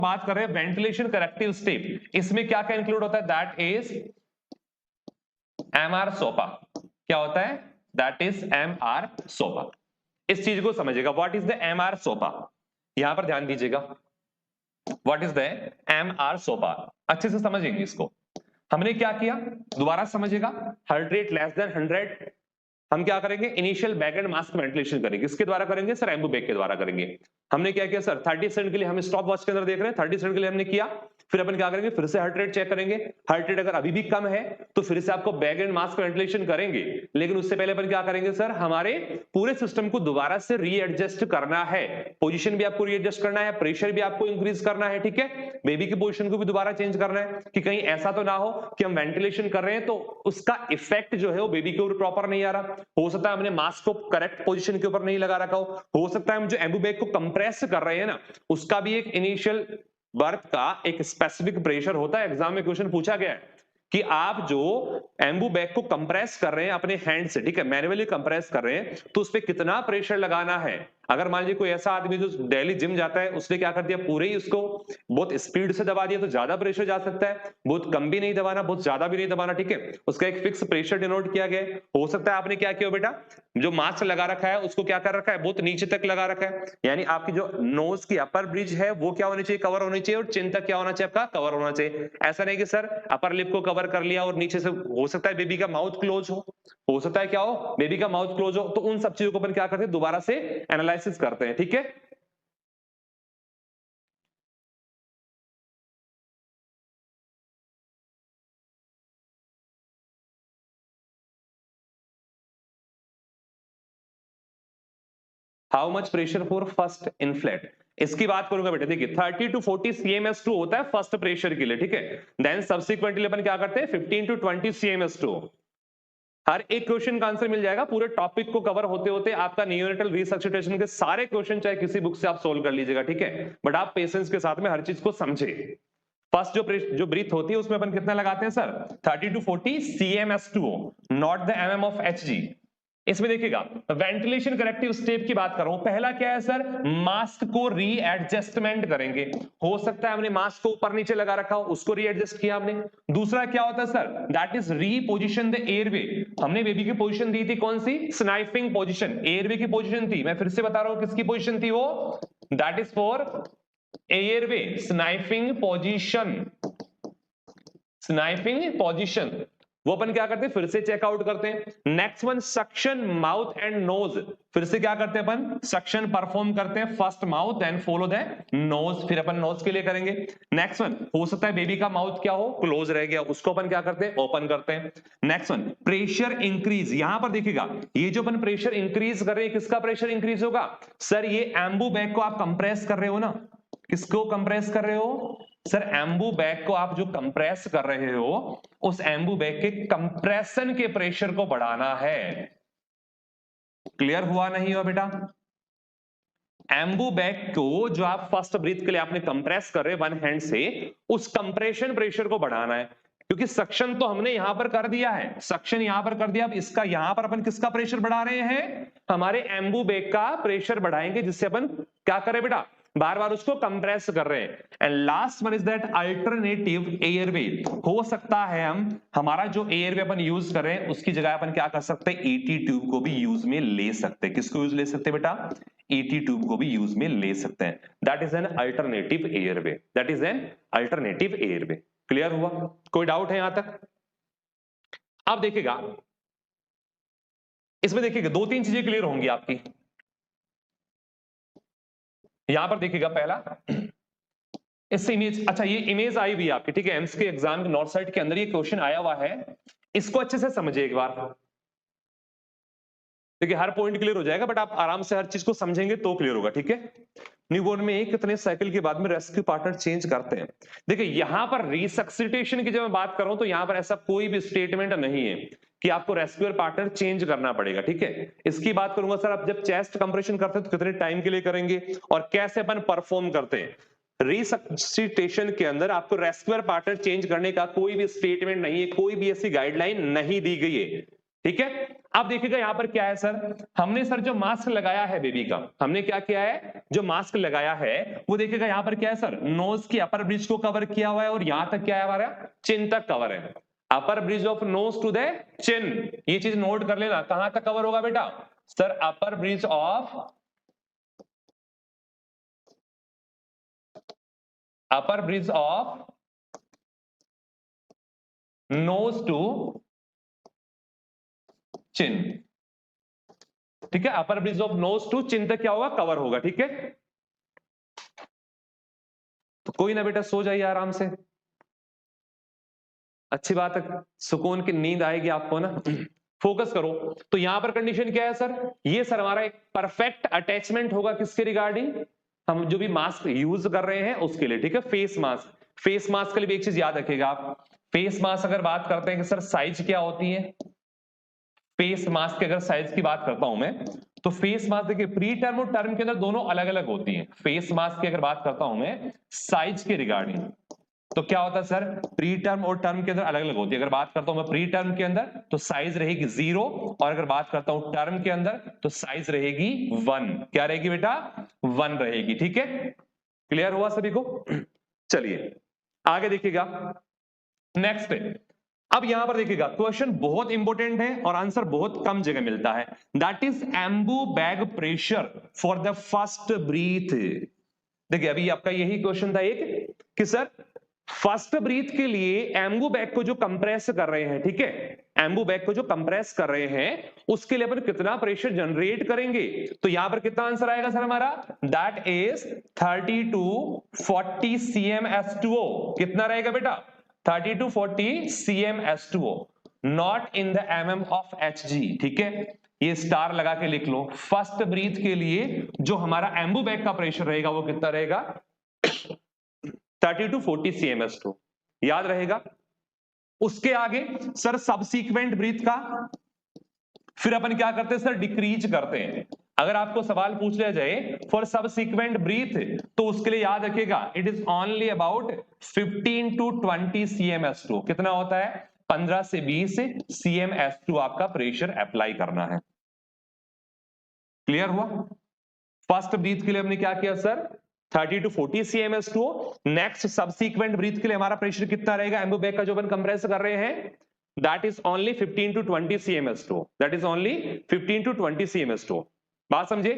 बात कर रहे हैं वेंटिलेशन करेक्टिव स्टेप, इसमें क्या क्या इंक्लूड होता है? दैट इज एमआर सोपा। क्या होता है? दैट इज एमआर सोपा। इस चीज को समझिएगा, व्हाट इज द एमआर सोपा, यहां पर ध्यान दीजिएगा, व्हाट इज द एमआर सोपा, अच्छे से समझेंगे इसको। हमने क्या किया, दोबारा समझिएगा, हार्ट रेट लेस देन 100, हम क्या करेंगे? Initial back and mask ventilation करेंगे। किसके द्वारा करेंगे सर? एम्बू बैग के द्वारा करेंगे। हमने क्या किया सर? 30 सेकंड के लिए हम स्टॉप वॉच के अंदर देख रहे हैं, 30 सेकंड के लिए हमने किया, फिर अपन क्या करेंगे? फिर से हार्ट रेट चेक करेंगे, हार्ट रेट अगर अभी भी कम है तो फिर से आपको बैक एंड मास्क वेंटिलेशन करेंगे, लेकिन उससे पहले अपन क्या करेंगे सर? हमारे पूरे सिस्टम को दोबारा से रीएडजस्ट करना है, पोजीशन भी आपको रीएडजस्ट करना है, प्रेशर भी आपको इंक्रीज करना है, ठीक है, बेबी की पोजीशन को भी दोबारा चेंज करना है, कि कहीं ऐसा तो ना हो कि हम वेंटिलेशन कर रहे हैं तो उसका इफेक्ट जो है वो बेबी के ऊपर प्रॉपर नहीं आ रहा, हो सकता है हमने मास्क को करेक्ट पोजीशन के ऊपर नहीं लगा रखा हो सकता है हम जो एम्बू बैग को कंप्रेस कर रहे हैं ना, उसका भी एक इनिशियल बर्थ का एक स्पेसिफिक प्रेशर होता है। एग्जाम में क्वेश्चन पूछा गया है कि आप जो एम्बू बैग को कंप्रेस कर रहे हैं अपने हैंड से, ठीक है, मैन्युअली कंप्रेस कर रहे हैं, तो उस पर कितना प्रेशर लगाना है। अगर मान लीजिए कोई ऐसा आदमी जो डेली जिम जाता है, उसने क्या कर दिया, पूरे ही उसको बहुत स्पीड से दबा दिया, तो ज्यादा प्रेशर जा सकता है, बहुत कम भी नहीं दबाना, बहुत ज्यादा भी नहीं दबाना, ठीक है, उसका एक फिक्स प्रेशर डिनोट किया गया है। हो सकता है आपने क्या किया बेटा, जो मास्क लगा रखा है उसको क्या कर रखा है, बहुत नीचे तक लगा रखा है, यानी आपकी जो नोज की अपर ब्रिज है वो क्या होनी चाहिए, कवर होनी चाहिए, और चिन तक क्या होना चाहिए आपका, कवर होना चाहिए। ऐसा नहीं कि सर अपर लिप को कवर कर लिया और नीचे से, हो सकता है बेबी का माउथ क्लोज हो सकता है क्या हो, बेबी का माउथ क्लोज हो, तो उन सब चीजों को अपन क्या करते हैं, दोबारा से एनालिसिस करते हैं, ठीक है। How much pressure for first inflate, इसकी बात करूंगा बेटा, देखिए 30 टू 40 CMS2 होता है फर्स्ट प्रेशर के लिए, ठीक है, देन सब्सिक्वेंटली अपन क्या करते हैं 15 टू 20 CMS2। हर एक क्वेश्चन का आंसर मिल जाएगा, पूरे टॉपिक को कवर होते होते आपका नियोनेटल रिसब्स्टिट्यूशन के सारे क्वेश्चन चाहे किसी बुक से आप सोल्व कर लीजिएगा, ठीक है, बट आप पेशेंस के साथ में हर चीज को समझे। फर्स्ट जो ब्रीथ होती है उसमें अपन कितना लगाते हैं sir, 30 to 40 CMS2, not the MM ऑफ HG। इसमें देखिएगा वेंटिलेशन करेक्टिव स्टेप की बात कर रहा हूं, पहला क्या है सर, मास्क को रीएडजस्टमेंट करेंगे। हो सकता है हमने मास्क को ऊपर नीचे लगा रखा हो, उसको रीएडजस्ट किया हमने। दूसरा क्या होता है sir, that is reposition the airway. हमने बेबी की पोजीशन दी थी कौन सी, स्नाइपिंग पोजीशन, एयरवे की पोजीशन थी, मैं फिर से बता रहा हूं किसकी पोजीशन थी वो, that is for airway, sniping position, sniping position, वो अपन क्या करते हैं, फिर से चेकआउट करते हैं। Next one suction mouth and nose, फिर से क्या करते हैं अपन, सक्शन परफॉर्म करते हैं, first mouth then follow the nose, फिर अपन नोज के लिए करेंगे। नेक्स्ट वन, हो सकता है बेबी का माउथ क्या हो, क्लोज रह गया, उसको अपन क्या करते हैं, ओपन करते हैं। नेक्स्ट वन, प्रेशर इंक्रीज, यहां पर देखिएगा ये जो अपन प्रेशर इंक्रीज कर रहे हैं, किसका प्रेशर इंक्रीज होगा सर, ये एम्बू बैग को आप कंप्रेस कर रहे हो ना, किसको कंप्रेस कर रहे हो सर, एम्बू बैग को आप जो कंप्रेस कर रहे हो, उस एम्बू बैग के कंप्रेशन के प्रेशर को बढ़ाना है। क्लियर हुआ नहीं हुआ बेटा? एम्बू बैग को जो आप फर्स्ट ब्रीथ के लिए आपने कंप्रेस कर रहे वन हैंड से, उस कंप्रेशन प्रेशर को बढ़ाना है, क्योंकि सक्शन तो हमने यहां पर कर दिया है, सक्शन यहां पर कर दिया, अब इसका यहां पर अपन किसका प्रेशर बढ़ा रहे हैं, हमारे एम्बू बैग का प्रेशर बढ़ाएंगे, जिससे अपन क्या करें बेटा, बार बार उसको कंप्रेस कर रहे हैं। And last one is that alternative airway, हो सकता है हम हमारा जो एयरवे अपन यूज कर रहे हैं उसकी जगह अपन क्या कर सकते हैं, ET ट्यूब को भी यूज में ले सकते हैं। किसको यूज ले सकते हैं बेटा, ET ट्यूब को भी यूज में ले सकते हैं। That is an alternative airway, that is an alternative airway. Clear हुआ? कोई डाउट है यहां तक? अब देखिएगा इसमें, देखिएगा दो तीन चीजें क्लियर होंगी आपकी। यहां पर देखिएगा पहला, इस इमेज, अच्छा ये इमेज आई हुई है आपकी, ठीक है, एम्स के एग्जाम के नॉर्थ साइड के अंदर ये क्वेश्चन आया हुआ है, इसको अच्छे से समझिए एक बार, देखिए हर पॉइंट क्लियर हो जाएगा, बट आप आराम से हर चीज को समझेंगे तो क्लियर होगा, ठीक है। न्यूबॉर्न में कितने साइकिल के बाद में रेस्क्यू पार्टनर चेंज करते हैं? देखिए यहां पर रिसक्सिटेशन की जब मैं बात कर रहा हूं तो यहां पर ऐसा कोई भी स्टेटमेंट नहीं है कि आपको रेस्क्यूअर पार्टनर चेंज करना पड़ेगा, ठीक है। इसकी बात करूंगा सर, आप जब चेस्ट कंप्रेशन करते हैं तो कितने टाइम के लिए करेंगे और कैसे अपन परफॉर्म करते हैं। रिसक्सिटेशन के अंदर आपको रेस्क्यूअर पार्टनर चेंज करने का कोई भी स्टेटमेंट नहीं है, कोई भी ऐसी गाइडलाइन नहीं दी गई है, ठीक है। अब देखिएगा यहां पर क्या है सर, हमने सर जो मास्क लगाया है बेबी का, हमने क्या किया है, जो मास्क लगाया है वो देखिएगा यहां पर क्या है सर, नोज की अपर ब्रिज को कवर किया हुआ है और यहां तक क्या है हमारा, चिन तक कवर है। Upper bridge of nose to the chin, ये चीज नोट कर लेना, कहां तक कवर होगा बेटा sir, upper bridge of nose to chin, ठीक है, upper bridge of nose to chin तक क्या होगा, कवर होगा, ठीक है। तो कोई ना बेटा सो जाइए आराम से, अच्छी बात है, सुकून की नींद आएगी आपको ना, फोकस करो। तो यहां पर कंडीशन क्या है सर, ये सर हमारा एक परफेक्ट अटैचमेंट होगा किसके रिगार्डिंग, हम जो भी मास्क यूज कर रहे हैं उसके लिए, ठीक है। फेस मास्क, फेस मास्क के लिए भी एक चीज याद रखिएगा आप, फेस मास्क अगर बात करते हैं कि सर साइज क्या होती है, फेस मास्क की अगर साइज की बात करता हूं मैं, तो फेस मास्क देखिए प्री टर्म और टर्म के अंदर दोनों अलग अलग होती है। फेस मास्क की अगर बात करता हूं मैं साइज के रिगार्डिंग, तो क्या होता है सर, प्री टर्म और टर्म के अंदर अलग अलग होती है। अगर बात करता हूं मैं प्री टर्म के अंदर तो साइज रहेगी 0, और अगर बात करता हूं टर्म के अंदर तो साइज रहेगी 1। क्या रहेगी बेटा, 1 रहेगी, ठीक है। क्लियर हुआ सभी को? चलिए आगे देखिएगा, नेक्स्ट। अब यहां पर देखिएगा क्वेश्चन बहुत इंपॉर्टेंट है और आंसर बहुत कम जगह मिलता है, that is Ambu bag pressure for the first breath. देखिए अभी आपका यही क्वेश्चन था एक कि सर फर्स्ट ब्रीथ के लिए एम्बू बैग को जो कंप्रेस कर रहे हैं, ठीक है, एम्बू बैग को जो कंप्रेस कर रहे हैं उसके लिए अपन कितना प्रेशर जनरेट करेंगे, तो यहां पर कितना आंसर आएगा सर हमारा, दैट इज 30 to 40 cm/H2O। कितना रहेगा बेटा, 30 to 40 cm/H2O, not in the mm of Hg, ठीक है। ये स्टार लगा के लिख लो, फर्स्ट ब्रीथ के लिए जो हमारा एम्बू बैग का प्रेशर रहेगा वो कितना रहेगा, 30 to 40 cm/H2, याद रहेगा। उसके आगे सर सबसीक्वेंट ब्रीथ का फिर अपन क्या करते हैं सर, डिक्रीज करते हैं। अगर आपको सवाल पूछ लिया जाए फॉर सबसीक्वेंट ब्रीथ, तो उसके लिए याद रखिएगा it is only about 15 to 20 cm/H2। कितना होता है, 15 से 20 cm/H2 आपका प्रेशर अप्लाई करना है। क्लियर हुआ? फर्स्ट ब्रीथ के लिए हमने क्या किया sir, 30 to 40 cm/H2। Next subsequent breath के लिए हमारा प्रेशर कितना रहेगा, एम्बू बैग का जो अपन कंप्रेस कर रहे हैं, that is only 15 to 20 cm/H2, that is only 15 to 20 cm/H2। बात समझे?